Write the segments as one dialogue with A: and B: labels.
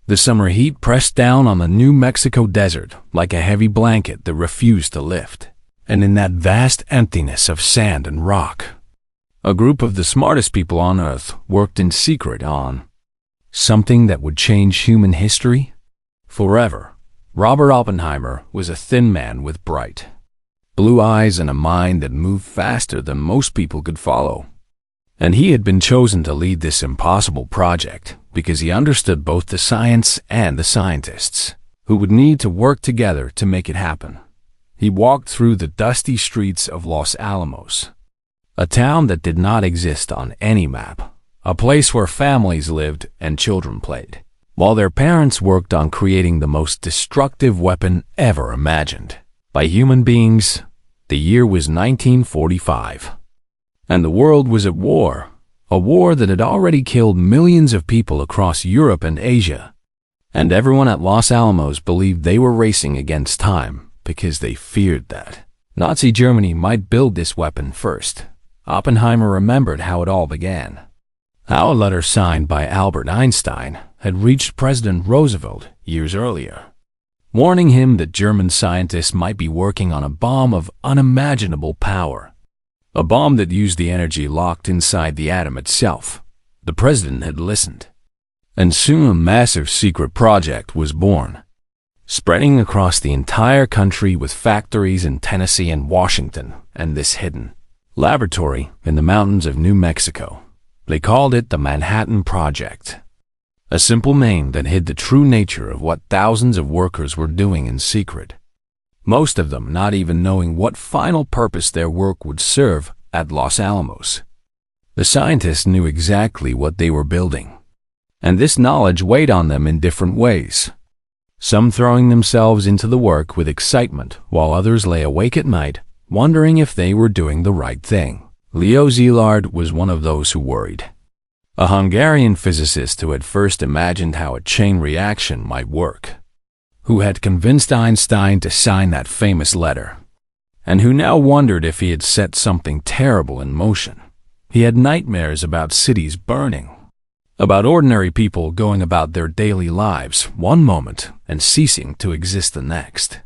A: The summer heat pressed down on the New Mexico desert like a heavy blanket that refused to lift. And in that vast emptiness of sand and rock, a group of the smartest people on Earth worked in secret on something that would change human history forever. Robert Oppenheimer was a thin man with bright blue eyes and a mind that moved faster than most people could follow. And he had been chosen to lead this impossible project because he understood both the science and the scientists who would need to work together to make it happen. He walked through the dusty streets of Los Alamos, a town that did not exist on any map, a place where families lived and children played, while their parents worked on creating the most destructive weapon ever imagined by human beings. The year was 1945, and the world was at war, a war that had already killed millions of people across Europe and Asia, and everyone at Los Alamos believed they were racing against time because they feared that Nazi Germany might build this weapon first. Oppenheimer remembered how it all began, how a letter signed by Albert Einstein had reached President Roosevelt years earlier, warning him that German scientists might be working on a bomb of unimaginable power, a bomb that used the energy locked inside the atom itself. The president had listened, and soon a massive secret project was born, spreading across the entire country with factories in Tennessee and Washington and this hidden laboratory in the mountains of New Mexico. They called it the Manhattan Project, a simple name that hid the true nature of what thousands of workers were doing in secret, most of them not even knowing what final purpose their work would serve at Los Alamos. The scientists knew exactly what they were building, and this knowledge weighed on them in different ways, some throwing themselves into the work with excitement while others lay awake at night wondering if they were doing the right thing. Leo Szilard was one of those who worried, a Hungarian physicist who had first imagined how a chain reaction might work, who had convinced Einstein to sign that famous letter, and who now wondered if he had set something terrible in motion. He had nightmares about cities burning, about ordinary people going about their daily lives one moment and ceasing to exist the next.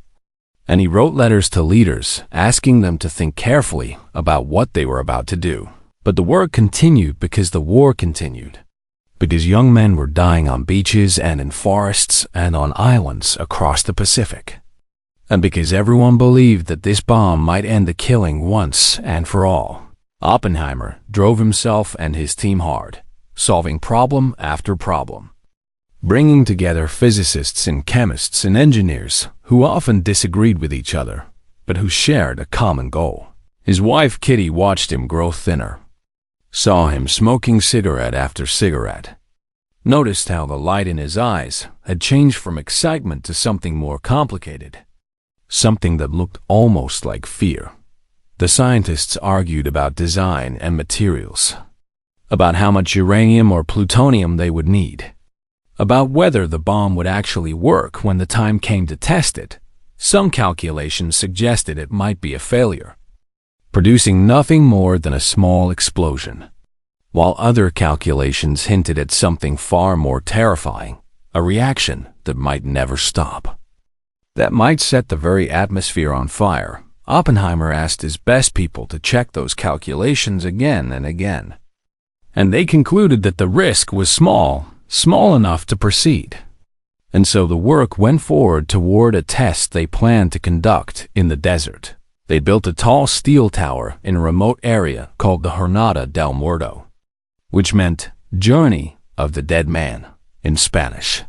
A: And he wrote letters to leaders asking them to think carefully about what they were about to do. But the work continued because the war continued, because young men were dying on beaches and in forests and on islands across the Pacific, and because everyone believed that this bomb might end the killing once and for all. Oppenheimer drove himself and his team hard, solving problem after problem, bringing together physicists and chemists and engineers who often disagreed with each other, but who shared a common goal. His wife Kitty watched him grow thinner, saw him smoking cigarette after cigarette, noticed how the light in his eyes had changed from excitement to something more complicated, something that looked almost like fear. The scientists argued about design and materials, about how much uranium or plutonium they would need, about whether the bomb would actually work when the time came to test it. Some calculations suggested it might be a failure, producing nothing more than a small explosion, while other calculations hinted at something far more terrifying, a reaction that might never stop, that might set the very atmosphere on fire. Oppenheimer asked his best people to check those calculations again and again, and they concluded that the risk was small enough to proceed. And so the work went forward toward a test they planned to conduct in the desert. They built a tall steel tower in a remote area called the Jornada del Muerto, which meant Journey of the Dead Man in Spanish,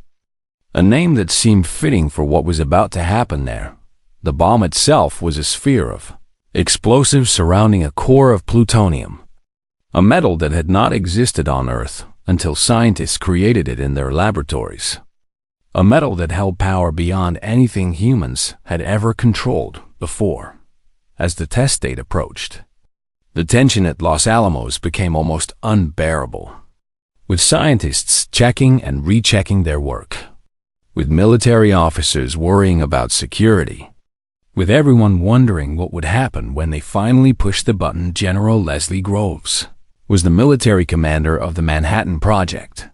A: a name that seemed fitting for what was about to happen there. The bomb itself was a sphere of explosives surrounding a core of plutonium, a metal that had not existed on Earth until scientists created it in their laboratories, a metal that held power beyond anything humans had ever controlled before. As the test date approached, the tension at Los Alamos became almost unbearable, with scientists checking and rechecking their work, with military officers worrying about security, with everyone wondering what would happen when they finally pushed the button. General Leslie Groves was the military commander of the Manhattan Project,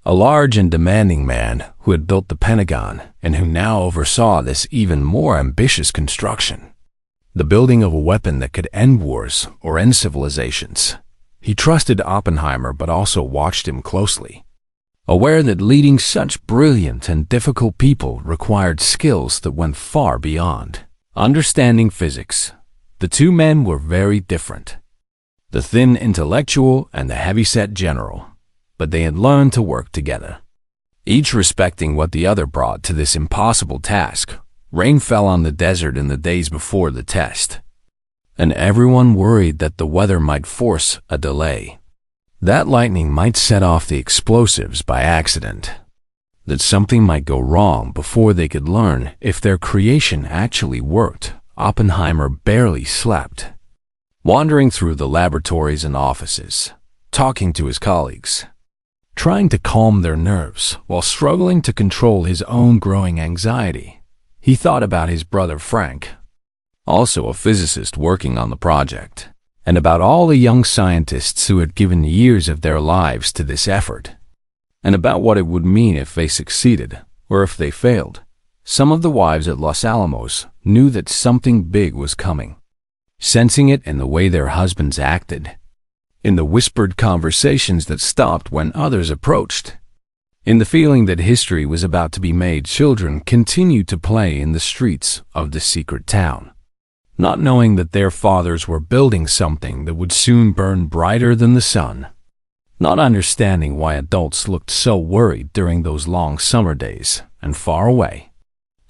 A: a large and demanding man who had built the Pentagon and who now oversaw this even more ambitious construction, the building of a weapon that could end wars or end civilizations. He trusted Oppenheimer but also watched him closely, aware that leading such brilliant and difficult people required skills that went far beyond understanding physics. The two men were very different, the thin intellectual and the heavy-set general, but they had learned to work together, each respecting what the other brought to this impossible task. Rain fell on the desert in the days before the test, and everyone worried that the weather might force a delay, that lightning might set off the explosives by accident, that something might go wrong before they could learn if their creation actually worked. Oppenheimer barely slept, wandering through the laboratories and offices, talking to his colleagues, trying to calm their nerves while struggling to control his own growing anxiety. He thought about his brother Frank, also a physicist working on the project, and about all the young scientists who had given years of their lives to this effort, and about what it would mean if they succeeded or if they failed. Some of the wives at Los Alamos knew that something big was coming, sensing it in the way their husbands acted, in the whispered conversations that stopped when others approached, in the feeling that history was about to be made. Children continued to play in the streets of the secret town, not knowing that their fathers were building something that would soon burn brighter than the sun, not understanding why adults looked so worried during those long summer days. And far away,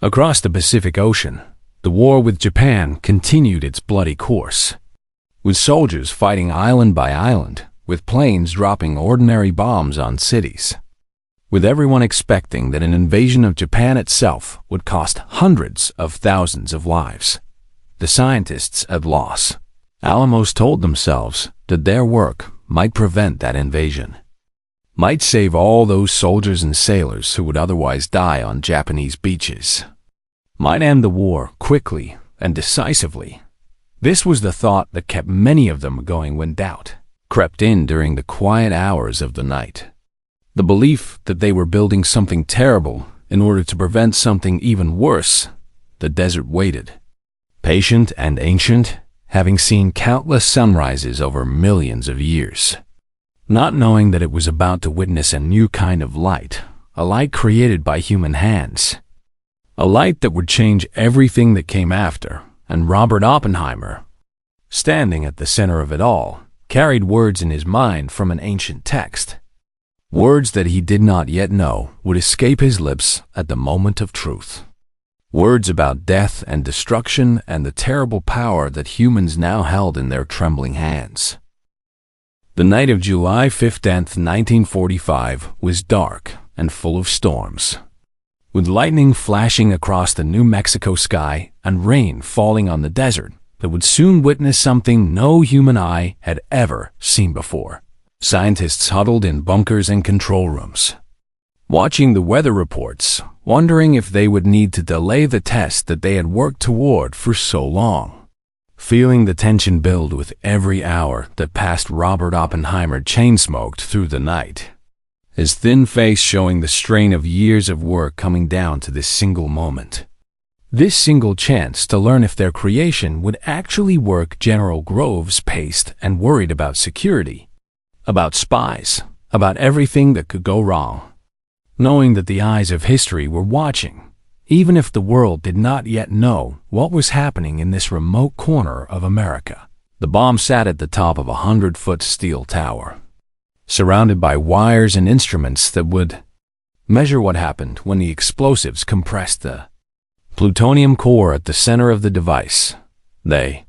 A: across the Pacific Ocean, the war with Japan continued its bloody course, with soldiers fighting island by island, with planes dropping ordinary bombs on cities, with everyone expecting that an invasion of Japan itself would cost hundreds of thousands of lives. The scientists at Los Alamos told themselves that their work might prevent that invasion, might save all those soldiers and sailors who would otherwise die on Japanese beaches, might end the war quickly and decisively. This was the thought that kept many of them going when doubt crept in during the quiet hours of the night. The belief that they were building something terrible in order to prevent something even worse. The desert waited, patient and ancient, having seen countless sunrises over millions of years, not knowing that it was about to witness a new kind of light, a light created by human hands, a light that would change everything that came after. And Robert Oppenheimer, standing at the center of it all, carried words in his mind from an ancient text, words that he did not yet know would escape his lips at the moment of truth, words about death and destruction and the terrible power that humans now held in their trembling hands. The night of July 15th, 1945 was dark and full of storms, with lightning flashing across the New Mexico sky and rain falling on the desert that would soon witness something no human eye had ever seen before. Scientists huddled in bunkers and control rooms, watching the weather reports, wondering if they would need to delay the test that they had worked toward for so long. Feeling the tension build with every hour that passed, Robert Oppenheimer chain-smoked through the night, his thin face showing the strain of years of work coming down to this single moment, this single chance to learn if their creation would actually work. General Groves paced and worried about security, about spies, about everything that could go wrong, knowing that the eyes of history were watching, even if the world did not yet know what was happening in this remote corner of America. The bomb sat at the top of a 100-foot steel tower, surrounded by wires and instruments that would measure what happened when the explosives compressed the plutonium core at the center of the device. They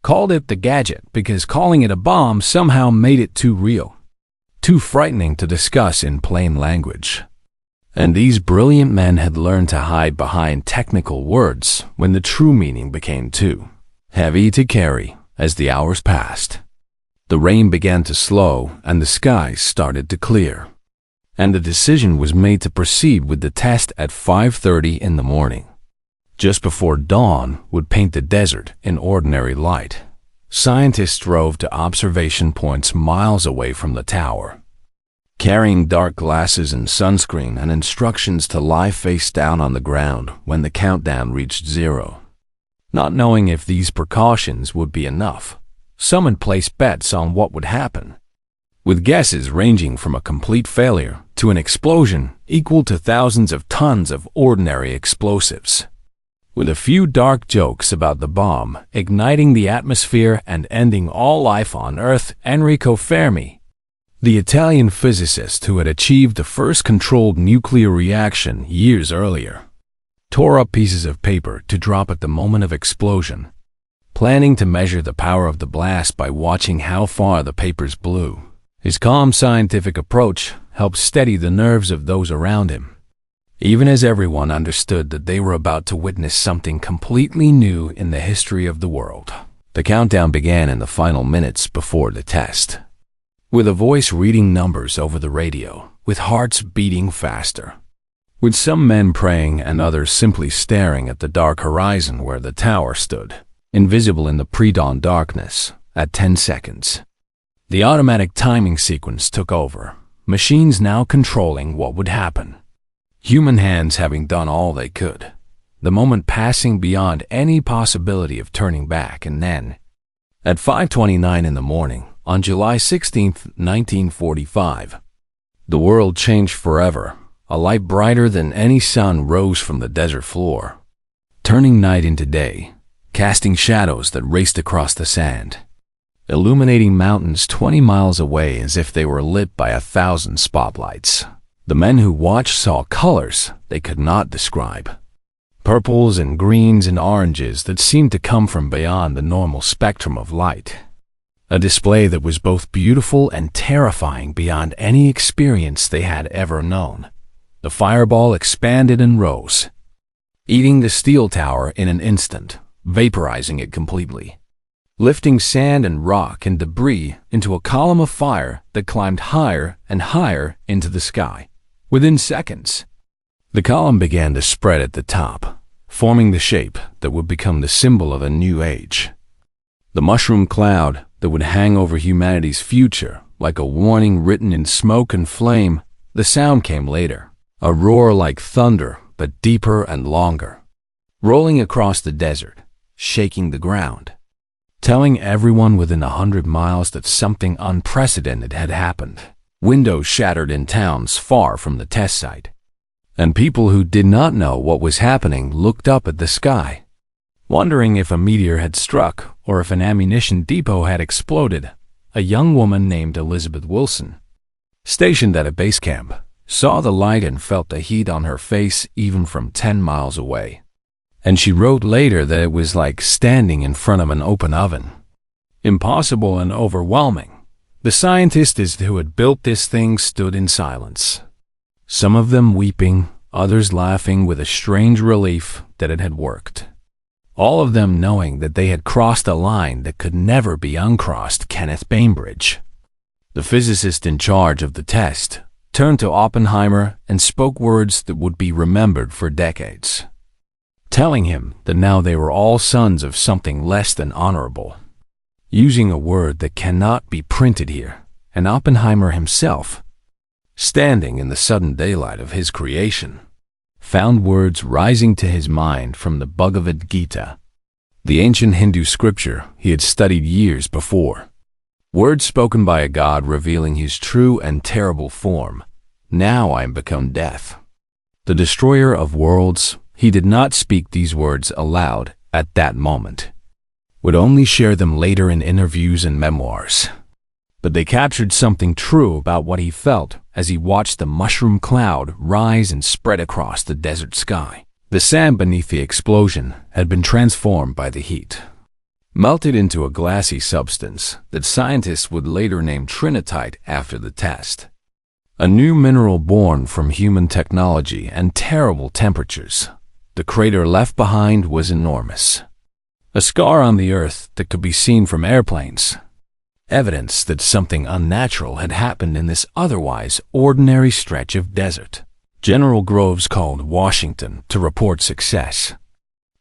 A: called it the gadget because calling it a bomb somehow made it too real, too frightening to discuss in plain language. And these brilliant men had learned to hide behind technical words when the true meaning became too heavy to carry. As the hours passed, the rain began to slow and the skies started to clear, and the decision was made to proceed with the test at 5:30 in the morning, just before dawn would paint the desert in ordinary light. Scientists drove to observation points miles away from the tower, carrying dark glasses and sunscreen and instructions to lie face down on the ground when the countdown reached 0. Not knowing if these precautions would be enough, some had placed bets on what would happen, with guesses ranging from a complete failure to an explosion equal to thousands of tons of ordinary explosives. With a few dark jokes about the bomb igniting the atmosphere and ending all life on Earth, Enrico Fermi, the Italian physicist who had achieved the first controlled nuclear reaction years earlier, tore up pieces of paper to drop at the moment of explosion, planning to measure the power of the blast by watching how far the papers blew. His calm scientific approach helped steady the nerves of those around him, even as everyone understood that they were about to witness something completely new in the history of the world. The countdown began in the final minutes before the test, with a voice reading numbers over the radio, with hearts beating faster, with some men praying and others simply staring at the dark horizon where the tower stood, invisible in the pre-dawn darkness, at 10 seconds. The automatic timing sequence took over, machines now controlling what would happen, human hands having done all they could, the moment passing beyond any possibility of turning back. And then, at 5:29 in the morning, on July 16, 1945, the world changed forever. A light brighter than any sun rose from the desert floor, turning night into day, casting shadows that raced across the sand, illuminating mountains 20 miles away as if they were lit by 1,000 spotlights. The men who watched saw colors they could not describe, purples and greens and oranges that seemed to come from beyond the normal spectrum of light. A display that was both beautiful and terrifying beyond any experience they had ever known. The fireball expanded and rose, eating the steel tower in an instant, vaporizing it completely, lifting sand and rock and debris into a column of fire that climbed higher and higher into the sky. Within seconds, the column began to spread at the top, forming the shape that would become the symbol of a new age. The mushroom cloud that would hang over humanity's future like a warning written in smoke and flame. The sound came later, a roar like thunder, but deeper and longer, rolling across the desert, shaking the ground, telling everyone within 100 miles that something unprecedented had happened. Windows shattered in towns far from the test site, and people who did not know what was happening looked up at the sky, wondering if a meteor had struck or if an ammunition depot had exploded. A young woman named Elizabeth Wilson, stationed at a base camp, saw the light and felt the heat on her face even from 10 miles away. And she wrote later that it was like standing in front of an open oven. Impossible and overwhelming. The scientists who had built this thing stood in silence, some of them weeping, others laughing with a strange relief that it had worked. All of them knowing that they had crossed a line that could never be uncrossed. Kenneth Bainbridge, the physicist in charge of the test, turned to Oppenheimer and spoke words that would be remembered for decades, telling him that now they were all sons of something less than honorable, using a word that cannot be printed here. And Oppenheimer himself, standing in the sudden daylight of his creation, found words rising to his mind from the Bhagavad Gita, the ancient Hindu scripture he had studied years before. Words spoken by a god revealing his true and terrible form. Now I am become death, the destroyer of worlds. He did not speak these words aloud at that moment, would only share them later in interviews and memoirs. But they captured something true about what he felt as he watched the mushroom cloud rise and spread across the desert sky. The sand beneath the explosion had been transformed by the heat, melted into a glassy substance that scientists would later name trinitite after the test. A new mineral born from human technology and terrible temperatures. The crater left behind was enormous, a scar on the earth that could be seen from airplanes, evidence that something unnatural had happened in this otherwise ordinary stretch of desert. General Groves called Washington to report success,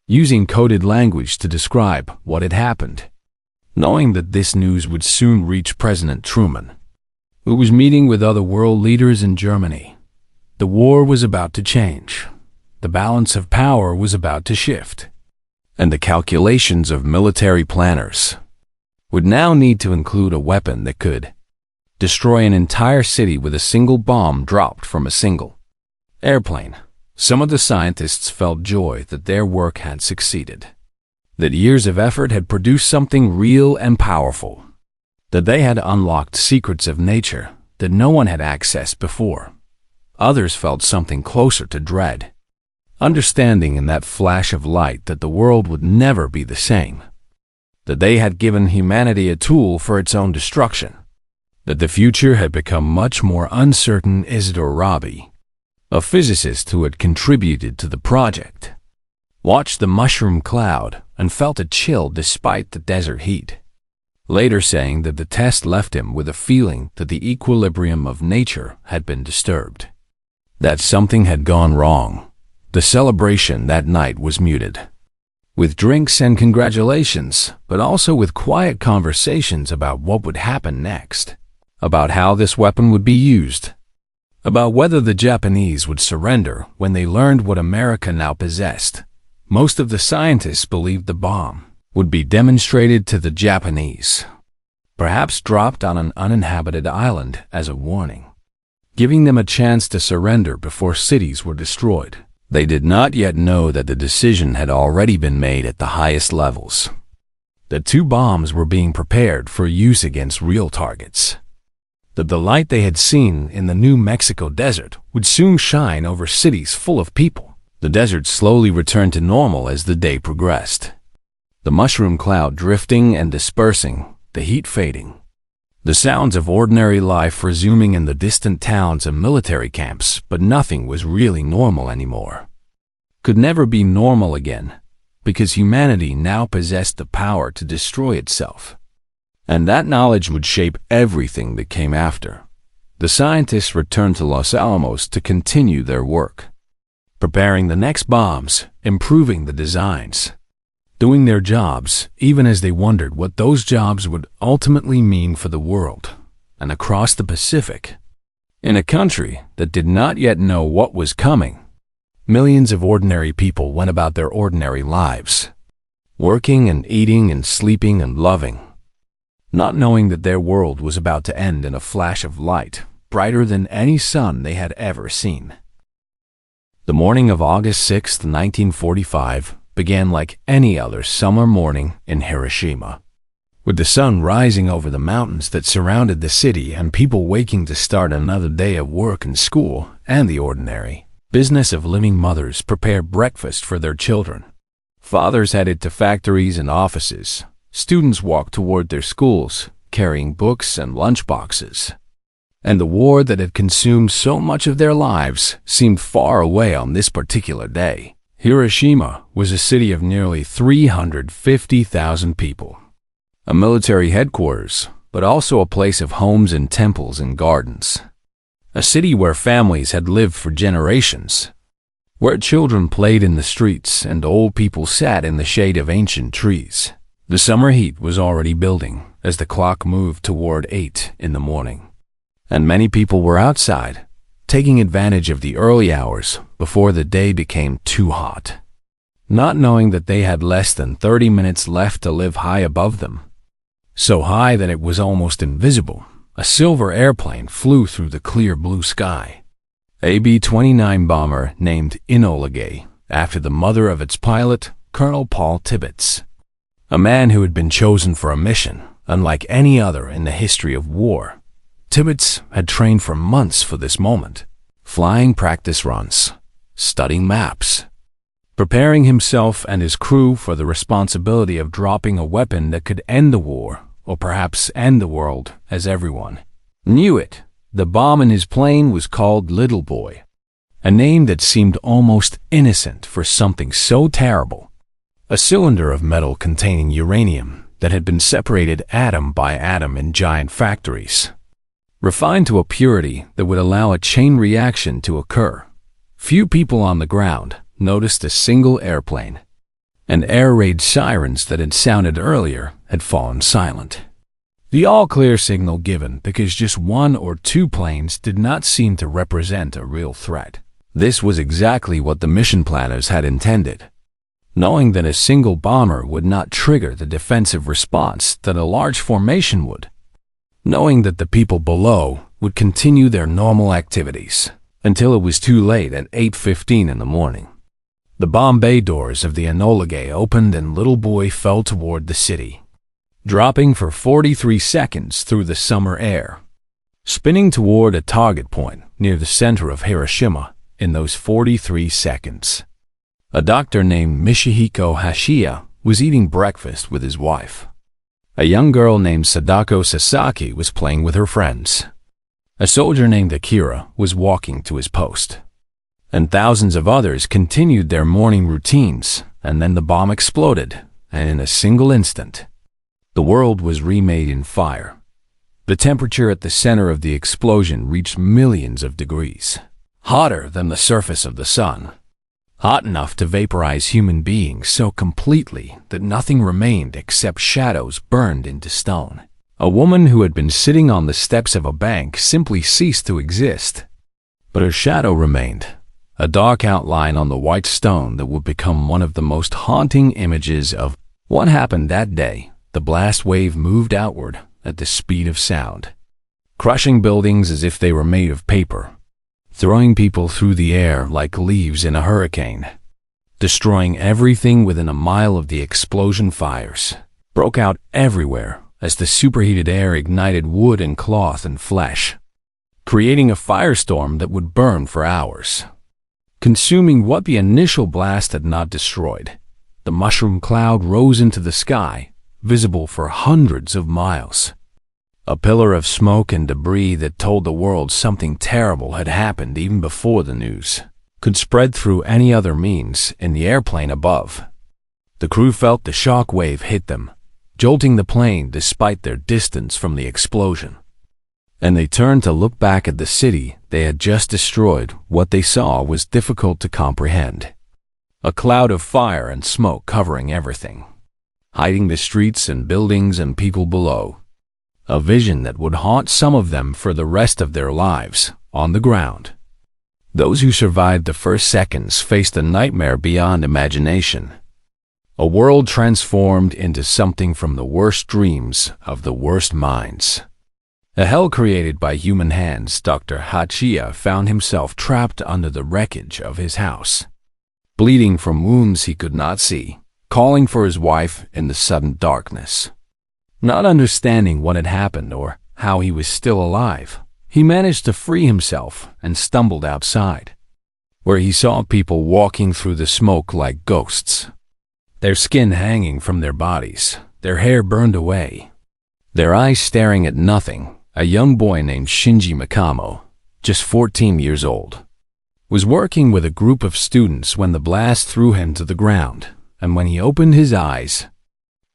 A: using coded language to describe what had happened, knowing that this news would soon reach President Truman. who was meeting with other world leaders in Germany. The war was about to change. The balance of power was about to shift. And the calculations of military planners would now need to include a weapon that could destroy an entire city with a single bomb dropped from a single airplane. Some of the scientists felt joy that their work had succeeded, that years of effort had produced something real and powerful, that they had unlocked secrets of nature that no one had accessed before. Others felt something closer to dread, understanding in that flash of light that the world would never be the same, that they had given humanity a tool for its own destruction, that the future had become much more uncertain. Isidore Rabi, a physicist who had contributed to the project, watched the mushroom cloud and felt a chill despite the desert heat, later saying that the test left him with a feeling that the equilibrium of nature had been disturbed, that something had gone wrong. The celebration that night was muted, with drinks and congratulations, but also with quiet conversations about what would happen next, about how this weapon would be used, about whether the Japanese would surrender when they learned what America now possessed. Most of the scientists believed the bomb would be demonstrated to the Japanese, perhaps dropped on an uninhabited island as a warning, giving them a chance to surrender before cities were destroyed. They did not yet know that the decision had already been made at the highest levels. The 2 bombs were being prepared for use against real targets. That the light they had seen in the New Mexico desert would soon shine over cities full of people. The desert slowly returned to normal as the day progressed. The mushroom cloud drifting and dispersing, the heat fading. The sounds of ordinary life resuming in the distant towns and military camps, but nothing was really normal anymore. Could never be normal again, because humanity now possessed the power to destroy itself. And that knowledge would shape everything that came after. The scientists returned to Los Alamos to continue their work, preparing the next bombs, improving the designs, doing their jobs, even as they wondered what those jobs would ultimately mean for the world and across the Pacific. In a country that did not yet know what was coming, millions of ordinary people went about their ordinary lives, working and eating and sleeping and loving, not knowing that their world was about to end in a flash of light, brighter than any sun they had ever seen. The morning of August 6, 1945, began like any other summer morning in Hiroshima, with the sun rising over the mountains that surrounded the city and people waking to start another day of work and school, and the ordinary business of living mothers prepared breakfast for their children. Fathers headed to factories and offices. Students walked toward their schools, carrying books and lunchboxes. And the war that had consumed so much of their lives seemed far away on this particular day. Hiroshima was a city of nearly 350,000 people, a military headquarters, but also a place of homes and temples and gardens, a city where families had lived for generations, where children played in the streets and old people sat in the shade of ancient trees. The summer heat was already building as the clock moved toward 8 in the morning, and many people were outside, taking advantage of the early hours before the day became too hot, not knowing that they had less than 30 minutes left to live high above them, so high that it was almost invisible. A silver airplane flew through the clear blue sky, a B-29 bomber named Enola Gay, after the mother of its pilot, Colonel Paul Tibbets, a man who had been chosen for a mission unlike any other in the history of war. Tibbets had trained for months for this moment, flying practice runs, studying maps, preparing himself and his crew for the responsibility of dropping a weapon that could end the war, or perhaps end the world, as everyone knew it. The bomb in his plane was called Little Boy, a name that seemed almost innocent for something so terrible. A cylinder of metal containing uranium that had been separated atom by atom in giant factories, refined to a purity that would allow a chain reaction to occur. Few people on the ground noticed a single airplane, and air raid sirens that had sounded earlier had fallen silent. The all-clear signal given because just one or two planes did not seem to represent a real threat. This was exactly what the mission planners had intended. Knowing that a single bomber would not trigger the defensive response that a large formation would. Knowing that the people below would continue their normal activities until it was too late at 8:15 in the morning. The bomb bay doors of the Enola Gay opened and little boy fell toward the city, dropping for 43 seconds through the summer air, spinning toward a target point near the center of Hiroshima in those 43 seconds. A doctor named Michihiko Hashiya was eating breakfast with his wife. A young girl named Sadako Sasaki was playing with her friends. A soldier named Akira was walking to his post. And thousands of others continued their morning routines, and then the bomb exploded, and in a single instant, the world was remade in fire. The temperature at the center of the explosion reached millions of degrees, hotter than the surface of the sun, hot enough to vaporize human beings so completely that nothing remained except shadows burned into stone. A woman who had been sitting on the steps of a bank simply ceased to exist, but her shadow remained, a dark outline on the white stone that would become one of the most haunting images of what happened that day. The blast wave moved outward at the speed of sound, crushing buildings as if they were made of paper, throwing people through the air like leaves in a hurricane, destroying everything within a mile of the explosion. Fires broke out everywhere as the superheated air ignited wood and cloth and flesh, creating a firestorm that would burn for hours, consuming what the initial blast had not destroyed. The mushroom cloud rose into the sky, visible for hundreds of miles. A pillar of smoke and debris that told the world something terrible had happened even before the news could spread through any other means in the airplane above. The crew felt the shock wave hit them, jolting the plane despite their distance from the explosion. And they turned to look back at the city they had just destroyed. What they saw was difficult to comprehend. A cloud of fire and smoke covering everything, hiding the streets and buildings and people below. A vision that would haunt some of them for the rest of their lives on the ground. Those who survived the first seconds faced a nightmare beyond imagination. A world transformed into something from the worst dreams of the worst minds. A hell created by human hands. Dr. Hachiya found himself trapped under the wreckage of his house, bleeding from wounds he could not see, calling for his wife in the sudden darkness. Not understanding what had happened or how he was still alive, he managed to free himself and stumbled outside, where he saw people walking through the smoke like ghosts, their skin hanging from their bodies, their hair burned away, their eyes staring at nothing. A young boy named Shinji Mikamo, just 14 years old, was working with a group of students when the blast threw him to the ground, and when he opened his eyes,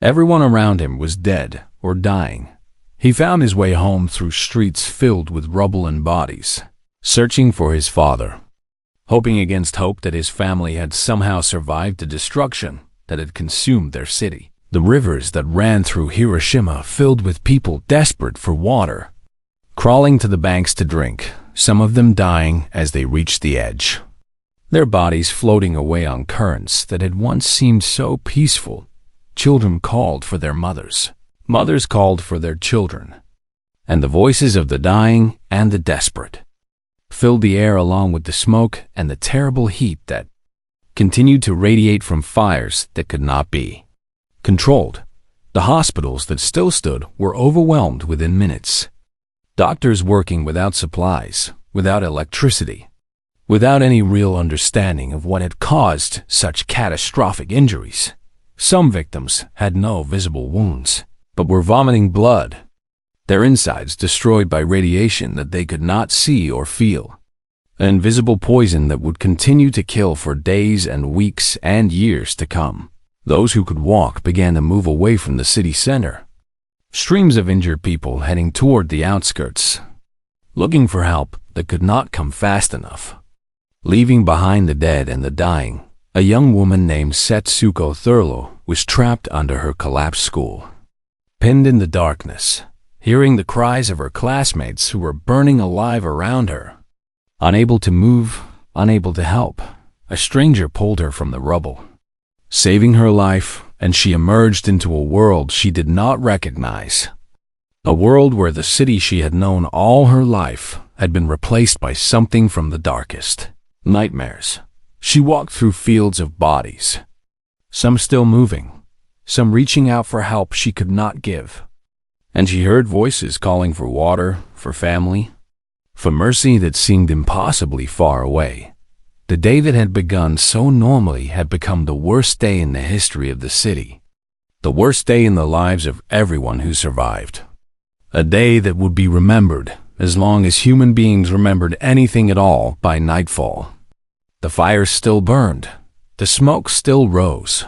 A: everyone around him was dead or dying. He found his way home through streets filled with rubble and bodies, searching for his father, hoping against hope that his family had somehow survived the destruction that had consumed their city. The rivers that ran through Hiroshima filled with people desperate for water, crawling to the banks to drink, some of them dying as they reached the edge, their bodies floating away on currents that had once seemed so peaceful. Children called for their mothers, mothers called for their children, and the voices of the dying and the desperate filled the air along with the smoke and the terrible heat that continued to radiate from fires that could not be controlled. The hospitals that still stood were overwhelmed within minutes. Doctors working without supplies, without electricity, without any real understanding of what had caused such catastrophic injuries. Some victims had no visible wounds, but were vomiting blood, their insides destroyed by radiation that they could not see or feel. An invisible poison that would continue to kill for days and weeks and years to come. Those who could walk began to move away from the city center. Streams of injured people heading toward the outskirts, looking for help that could not come fast enough. Leaving behind the dead and the dying, a young woman named Setsuko Thurlow was trapped under her collapsed school. Pinned in the darkness, hearing the cries of her classmates who were burning alive around her. Unable to move, unable to help, a stranger pulled her from the rubble, saving her life, and she emerged into a world she did not recognize. A world where the city she had known all her life had been replaced by something from the darkest nightmares. She walked through fields of bodies, some still moving, some reaching out for help she could not give. And she heard voices calling for water, for family, for mercy that seemed impossibly far away. The day that had begun so normally had become the worst day in the history of the city, the worst day in the lives of everyone who survived. A day that would be remembered as long as human beings remembered anything at all by nightfall. The fires still burned, the smoke still rose,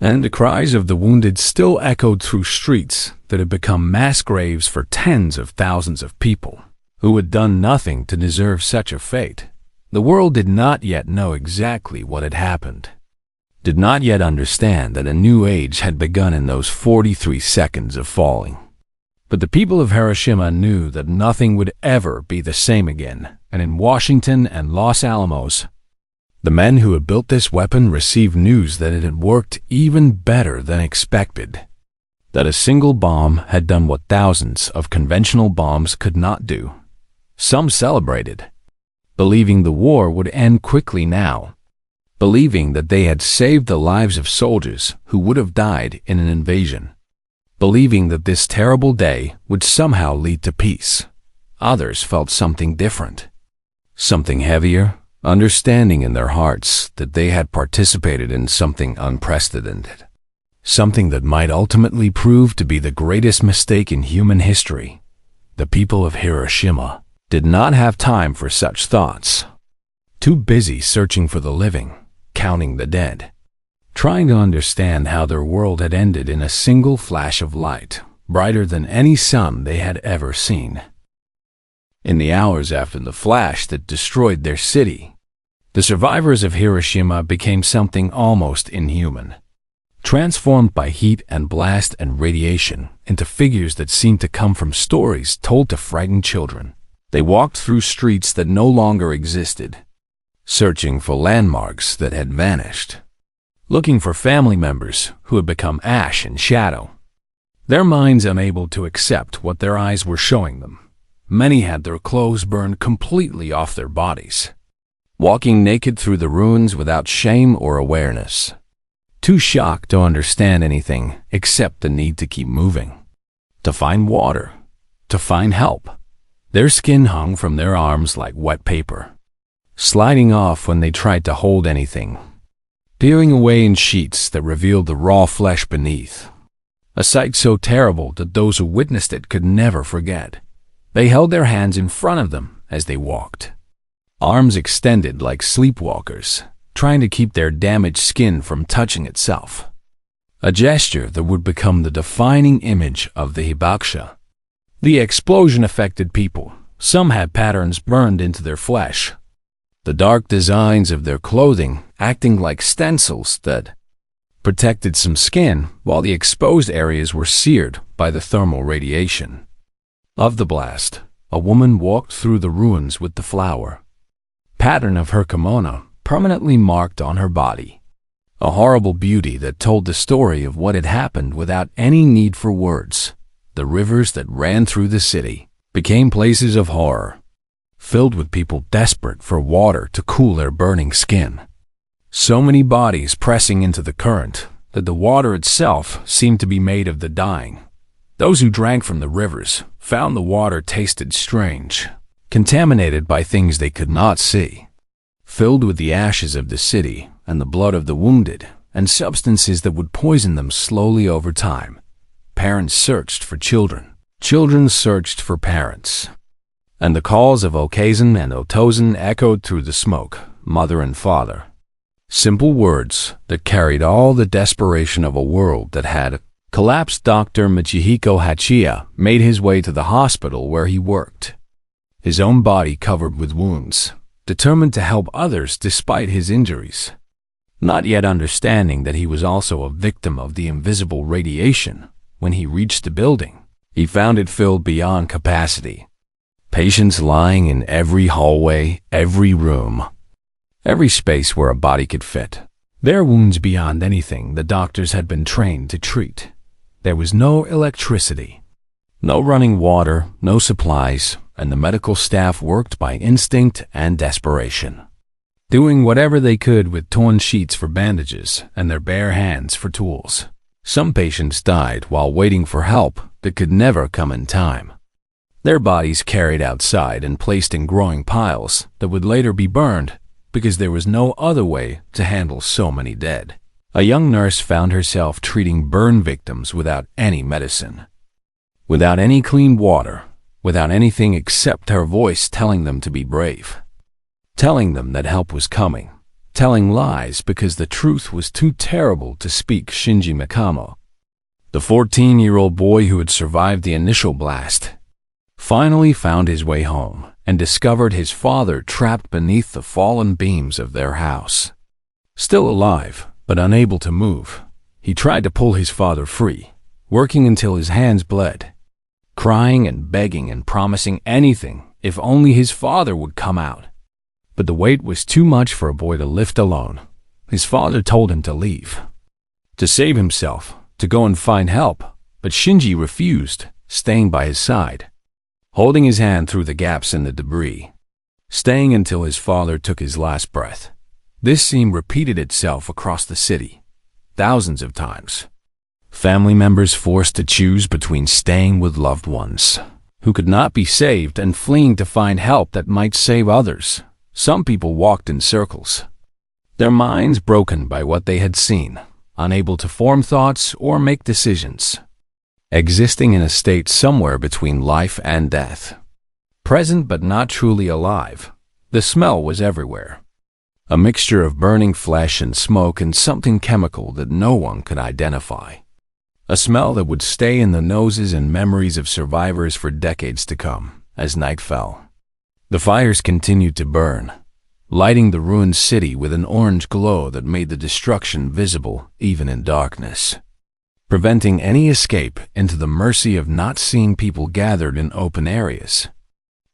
A: and the cries of the wounded still echoed through streets that had become mass graves for tens of thousands of people who had done nothing to deserve such a fate. The world did not yet know exactly what had happened, did not yet understand that a new age had begun in those 43 seconds of falling. But the people of Hiroshima knew that nothing would ever be the same again, and in Washington and Los Alamos, the men who had built this weapon received news that it had worked even better than expected, that a single bomb had done what thousands of conventional bombs could not do. Some celebrated, believing the war would end quickly now, believing that they had saved the lives of soldiers who would have died in an invasion, believing that this terrible day would somehow lead to peace. Others felt something different, something heavier, understanding in their hearts that they had participated in something unprecedented, something that might ultimately prove to be the greatest mistake in human history. The people of Hiroshima did not have time for such thoughts. Too busy searching for the living, counting the dead, trying to understand how their world had ended in a single flash of light, brighter than any sun they had ever seen. In the hours after the flash that destroyed their city, the survivors of Hiroshima became something almost inhuman, transformed by heat and blast and radiation into figures that seemed to come from stories told to frighten children. They walked through streets that no longer existed, searching for landmarks that had vanished, looking for family members who had become ash and shadow, their minds unable to accept what their eyes were showing them. Many had their clothes burned completely off their bodies, walking naked through the ruins without shame or awareness, too shocked to understand anything except the need to keep moving, to find water, to find help. Their skin hung from their arms like wet paper, sliding off when they tried to hold anything, peeling away in sheets that revealed the raw flesh beneath, a sight so terrible that those who witnessed it could never forget. They held their hands in front of them as they walked, arms extended like sleepwalkers, trying to keep their damaged skin from touching itself, a gesture that would become the defining image of the hibakusha. The explosion affected people. Some had patterns burned into their flesh, the dark designs of their clothing acting like stencils that protected some skin, while the exposed areas were seared by the thermal radiation of the blast. A woman walked through the ruins with the flower pattern of her kimono permanently marked on her body, a horrible beauty that told the story of what had happened without any need for words. The rivers that ran through the city became places of horror, filled with people desperate for water to cool their burning skin. So many bodies pressing into the current that the water itself seemed to be made of the dying. Those who drank from the rivers found the water tasted strange, contaminated by things they could not see, filled with the ashes of the city and the blood of the wounded, and substances that would poison them slowly over time. Parents searched for children. Children searched for parents. And the calls of Okazan and Otozan echoed through the smoke, mother and father. Simple words that carried all the desperation of a world that had collapsed. Dr. Michihiko Hachiya made his way to the hospital where he worked, his own body covered with wounds, determined to help others despite his injuries, not yet understanding that he was also a victim of the invisible radiation. When he reached the building, He found it filled beyond capacity. Patients lying in every hallway, every room, every space where a body could fit. Their wounds beyond anything the doctors had been trained to treat. There was no electricity, no running water, no supplies, and the medical staff worked by instinct and desperation, doing whatever they could with torn sheets for bandages and their bare hands for tools. Some patients died while waiting for help that could never come in time. Their bodies carried outside and placed in growing piles that would later be burned because there was no other way to handle so many dead. A young nurse found herself treating burn victims without any medicine, without any clean water, without anything except her voice telling them to be brave, telling them that help was coming, telling lies because the truth was too terrible to speak. Shinji Mikamo, the 14-year-old boy who had survived the initial blast, finally found his way home and discovered his father trapped beneath the fallen beams of their house. Still alive, but unable to move, he tried to pull his father free, working until his hands bled, crying and begging and promising anything if only his father would come out. But the weight was too much for a boy to lift alone. His father told him to leave, to save himself, to go and find help, but Shinji refused, staying by his side, holding his hand through the gaps in the debris, staying until his father took his last breath. This scene repeated itself across the city, thousands of times. Family members forced to choose between staying with loved ones who could not be saved and fleeing to find help that might save others. Some people walked in circles, their minds broken by what they had seen, unable to form thoughts or make decisions, existing in a state somewhere between life and death, present but not truly alive. The smell was everywhere, a mixture of burning flesh and smoke and something chemical that no one could identify, a smell that would stay in the noses and memories of survivors for decades to come. As night fell, the fires continued to burn, lighting the ruined city with an orange glow that made the destruction visible even in darkness, preventing any escape into the mercy of not seeing people gathered in open areas,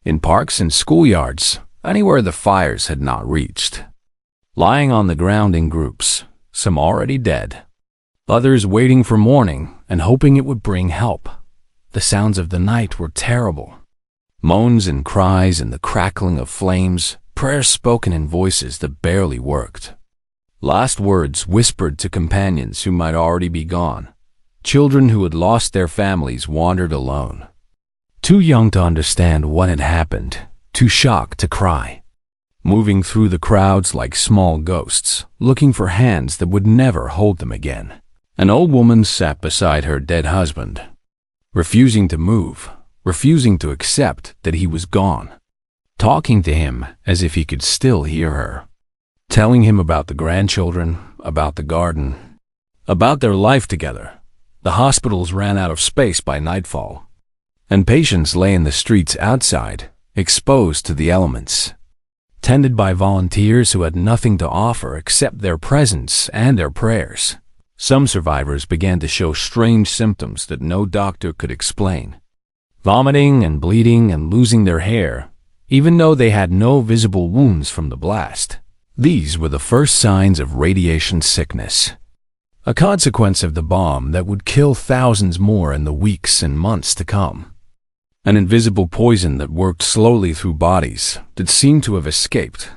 A: in parks and schoolyards, anywhere the fires had not reached, lying on the ground in groups, some already dead, others waiting for morning and hoping it would bring help. The sounds of the night were terrible. Moans and cries and the crackling of flames, prayers spoken in voices that barely worked, last words whispered to companions who might already be gone. Children who had lost their families wandered alone, too young to understand what had happened, too shocked to cry, moving through the crowds like small ghosts, looking for hands that would never hold them again. An old woman sat beside her dead husband, refusing to move, refusing to accept that he was gone, talking to him as if he could still hear her, telling him about the grandchildren, about the garden, about their life together. The hospitals ran out of space by nightfall, and patients lay in the streets outside, exposed to the elements, tended by volunteers who had nothing to offer except their presence and their prayers. Some survivors began to show strange symptoms that no doctor could explain, vomiting and bleeding and losing their hair, even though they had no visible wounds from the blast. These were the first signs of radiation sickness, a consequence of the bomb that would kill thousands more in the weeks and months to come. An invisible poison that worked slowly through bodies that seemed to have escaped.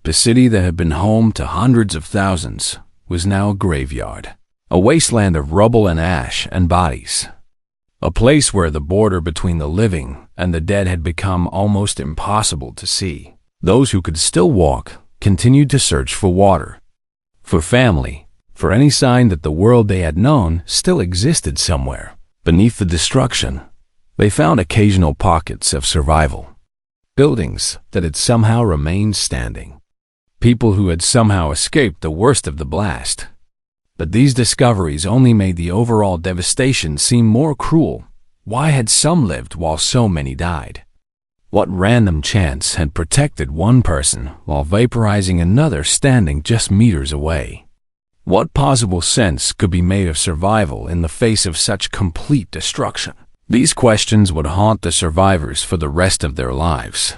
A: The city that had been home to hundreds of thousands was now a graveyard, a wasteland of rubble and ash and bodies, a place where the border between the living and the dead had become almost impossible to see. Those who could still walk continued to search for water, for family, for any sign that the world they had known still existed somewhere. Beneath the destruction, they found occasional pockets of survival, buildings that had somehow remained standing, people who had somehow escaped the worst of the blast. But these discoveries only made the overall devastation seem more cruel. Why had some lived while so many died? What random chance had protected one person while vaporizing another standing just meters away? What possible sense could be made of survival in the face of such complete destruction? These questions would haunt the survivors for the rest of their lives,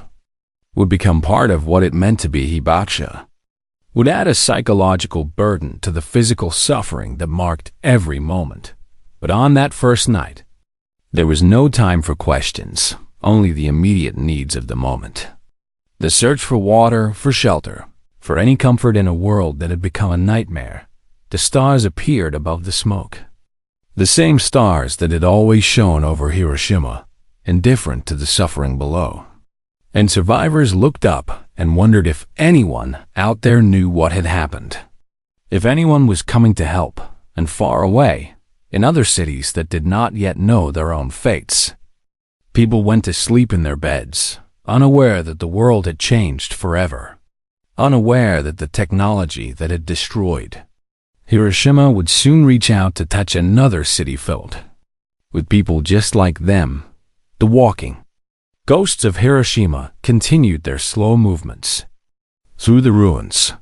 A: would become part of what it meant to be Hibakusha, would add a psychological burden to the physical suffering that marked every moment. But on that first night, there was no time for questions, only the immediate needs of the moment. The search for water, for shelter, for any comfort in a world that had become a nightmare. The stars appeared above the smoke. The same stars that had always shone over Hiroshima, indifferent to the suffering below. And survivors looked up and wondered if anyone out there knew what had happened. If anyone was coming to help, and far away, in other cities that did not yet know their own fates. People went to sleep in their beds, unaware that the world had changed forever, unaware that the technology that had destroyed Hiroshima would soon reach out to touch another city filled with people just like them. The walking ghosts of Hiroshima continued their slow movements through the ruins,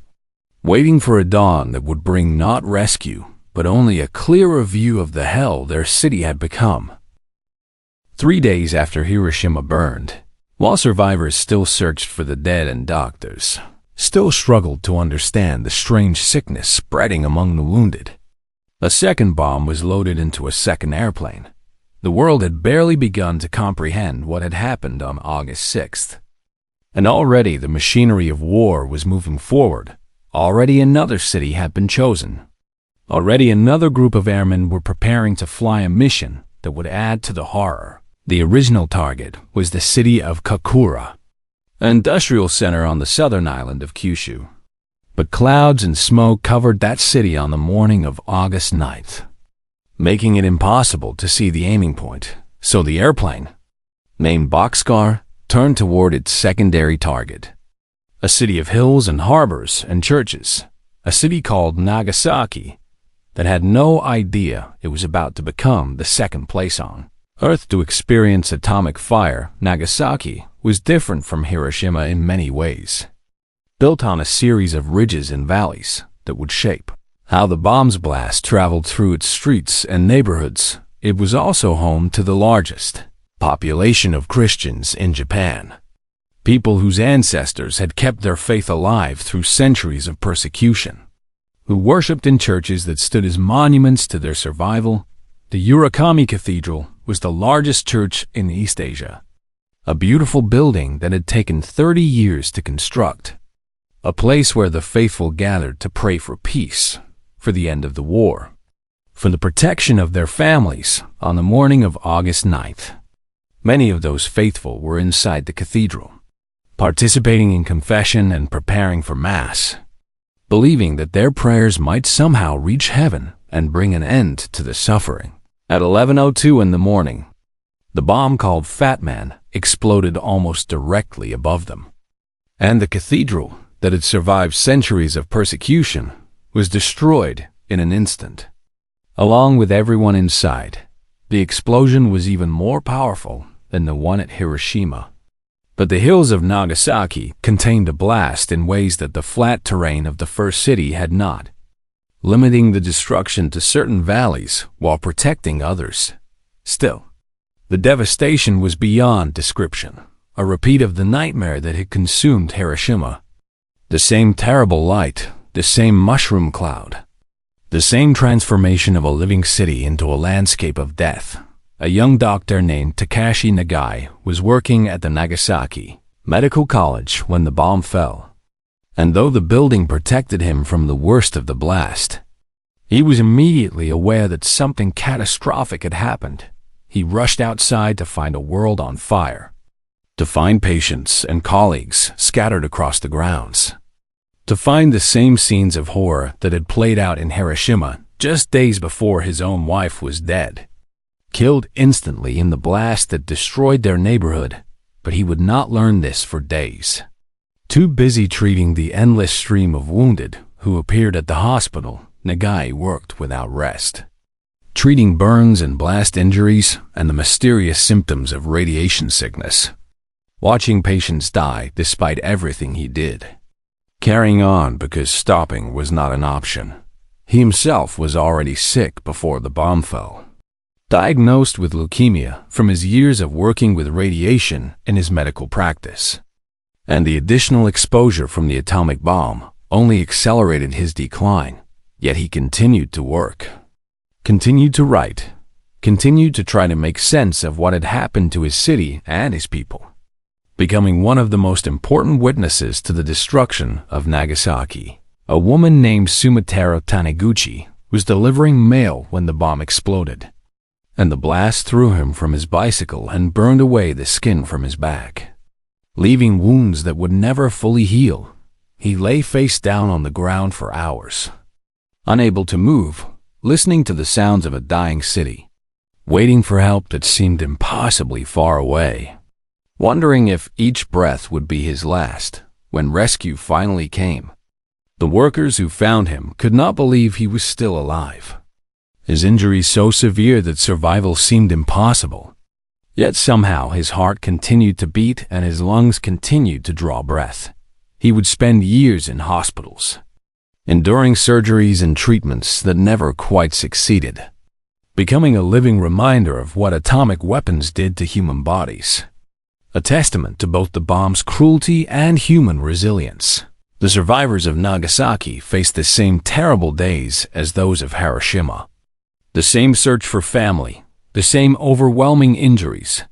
A: waiting for a dawn that would bring not rescue, but only a clearer view of the hell their city had become. 3 days after Hiroshima burned, while survivors still searched for the dead and doctors still struggled to understand the strange sickness spreading among the wounded, a second bomb was loaded into a second airplane. The world had barely begun to comprehend what had happened on August 6th. And already the machinery of war was moving forward. Already another city had been chosen. Already another group of airmen were preparing to fly a mission that would add to the horror. The original target was the city of Kakura, an industrial center on the southern island of Kyushu. But clouds and smoke covered that city on the morning of August 9th, making it impossible to see the aiming point. So the airplane, named Boxcar, turned toward its secondary target, a city of hills and harbors and churches, a city called Nagasaki that had no idea it was about to become the second place on Earth to experience atomic fire. Nagasaki was different from Hiroshima in many ways, built on a series of ridges and valleys that would shape how the bomb's blast traveled through its streets and neighborhoods. It was also home to the largest population of Christians in Japan, people whose ancestors had kept their faith alive through centuries of persecution, who worshipped in churches that stood as monuments to their survival. The Urakami Cathedral was the largest church in East Asia, a beautiful building that had taken 30 years to construct, a place where the faithful gathered to pray for peace, for the end of the war, for the protection of their families. On the morning of August 9th, many of those faithful were inside the cathedral, participating in confession and preparing for Mass, believing that their prayers might somehow reach heaven and bring an end to the suffering. At 11:02 in the morning, the bomb called Fat Man exploded almost directly above them, and the cathedral that had survived centuries of persecution was destroyed in an instant. Along with everyone inside, the explosion was even more powerful than the one at Hiroshima. But the hills of Nagasaki contained a blast in ways that the flat terrain of the first city had not, limiting the destruction to certain valleys while protecting others. Still, the devastation was beyond description, a repeat of the nightmare that had consumed Hiroshima. The same terrible light, the same mushroom cloud, the same transformation of a living city into a landscape of death. A young doctor named Takashi Nagai was working at the Nagasaki Medical College when the bomb fell. And though the building protected him from the worst of the blast, he was immediately aware that something catastrophic had happened. He rushed outside to find a world on fire, to find patients and colleagues scattered across the grounds, to find the same scenes of horror that had played out in Hiroshima just days before his own wife was dead, killed instantly in the blast that destroyed their neighborhood. But he would not learn this for days. Too busy treating the endless stream of wounded who appeared at the hospital, Nagai worked without rest, treating burns and blast injuries and the mysterious symptoms of radiation sickness, watching patients die despite everything he did, carrying on because stopping was not an option. He himself was already sick before the bomb fell. diagnosed with leukemia from his years of working with radiation in his medical practice. And the additional exposure from the atomic bomb only accelerated his decline, yet he continued to work, continued to write, continued to try to make sense of what had happened to his city and his people, becoming one of the most important witnesses to the destruction of Nagasaki. A woman named Sumitaro Taniguchi was delivering mail when the bomb exploded, and the blast threw him from his bicycle and burned away the skin from his back, leaving wounds that would never fully heal. He lay face down on the ground for hours, unable to move, listening to the sounds of a dying city, waiting for help that seemed impossibly far away, wondering if each breath would be his last. When rescue finally came, the workers who found him could not believe he was still alive, his injuries so severe that survival seemed impossible. Yet somehow his heart continued to beat and his lungs continued to draw breath. He would spend years in hospitals, enduring surgeries and treatments that never quite succeeded, becoming a living reminder of what atomic weapons did to human bodies, a testament to both the bomb's cruelty and human resilience. The survivors of Nagasaki faced the same terrible days as those of Hiroshima, the same search for family, the same overwhelming injuries,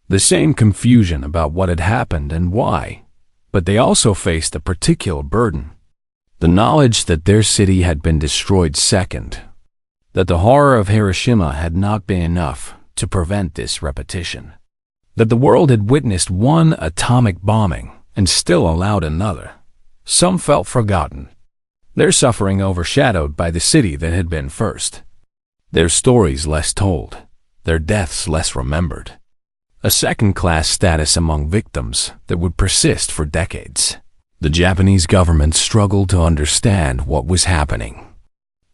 A: the same confusion about what had happened and why. But they also faced a particular burden, the knowledge that their city had been destroyed second, that the horror of Hiroshima had not been enough to prevent this repetition, that the world had witnessed one atomic bombing and still allowed another. Some felt forgotten, their suffering overshadowed by the city that had been first, their stories less told, their deaths less remembered, a second-class status among victims that would persist for decades. The Japanese government struggled to understand what was happening,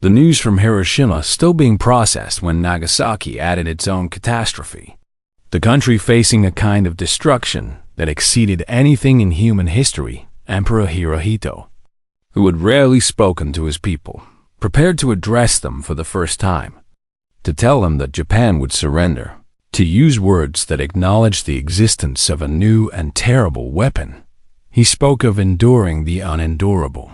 A: the news from Hiroshima still being processed when Nagasaki added its own catastrophe, the country facing a kind of destruction that exceeded anything in human history. Emperor Hirohito, who had rarely spoken to his people, prepared to address them for the first time, to tell them that Japan would surrender, to use words that acknowledged the existence of a new and terrible weapon. He spoke of enduring the unendurable,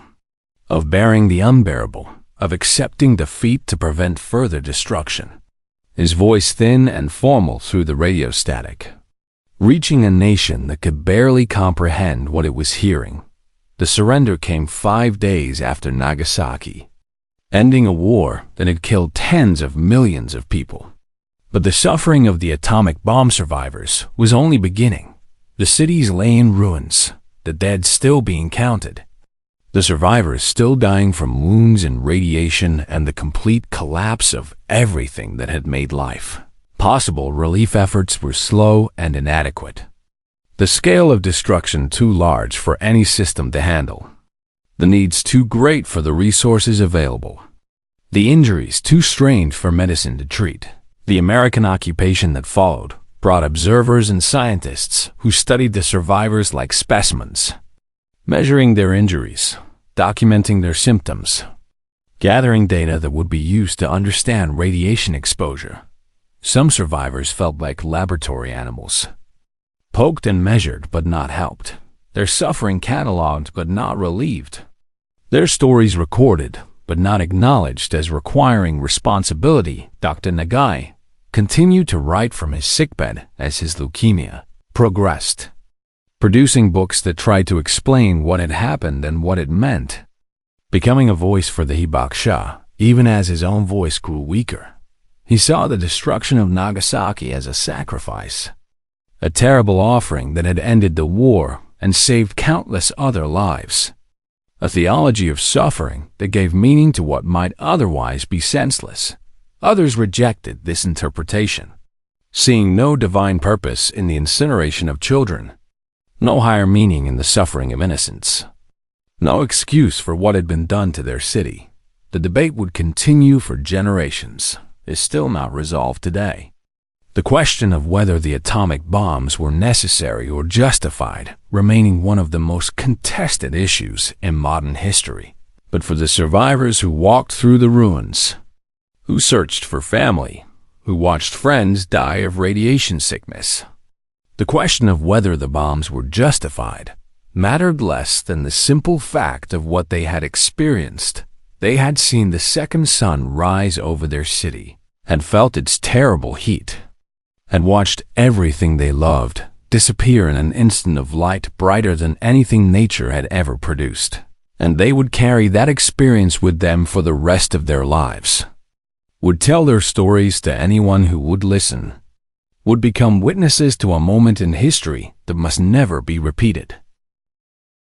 A: of bearing the unbearable, of accepting defeat to prevent further destruction. His voice thin and formal through the radio static, reaching a nation that could barely comprehend what it was hearing. The surrender came 5 days after Nagasaki, ending a war that had killed tens of millions of people. But the suffering of the atomic bomb survivors was only beginning. The cities lay in ruins, the dead still being counted, the survivors still dying from wounds and radiation and the complete collapse of everything that had made life possible. Relief efforts were slow and inadequate, the scale of destruction too large for any system to handle, the needs too great for the resources available, the injuries too strange for medicine to treat. The American occupation that followed brought observers and scientists who studied the survivors like specimens, measuring their injuries, documenting their symptoms, gathering data that would be used to understand radiation exposure. Some survivors felt like laboratory animals, poked and measured but not helped, their suffering cataloged but not relieved, their stories recorded but not acknowledged as requiring responsibility. Dr. Nagai continued to write from his sickbed as his leukemia progressed, producing books that tried to explain what had happened and what it meant, becoming a voice for the hibakusha, even as his own voice grew weaker. He saw the destruction of Nagasaki as a sacrifice, a terrible offering that had ended the war and saved countless other lives, a theology of suffering that gave meaning to what might otherwise be senseless. Others rejected this interpretation, seeing no divine purpose in the incineration of children, no higher meaning in the suffering of innocents, no excuse for what had been done to their city. The debate would continue for generations, is still not resolved today. The question of whether the atomic bombs were necessary or justified remaining one of the most contested issues in modern history. But for the survivors who walked through the ruins, who searched for family, who watched friends die of radiation sickness. The question of whether the bombs were justified mattered less than the simple fact of what they had experienced. They had seen the second sun rise over their city, and felt its terrible heat, and watched everything they loved disappear in an instant of light brighter than anything nature had ever produced. And they would carry that experience with them for the rest of their lives, would tell their stories to anyone who would listen, would become witnesses to a moment in history that must never be repeated.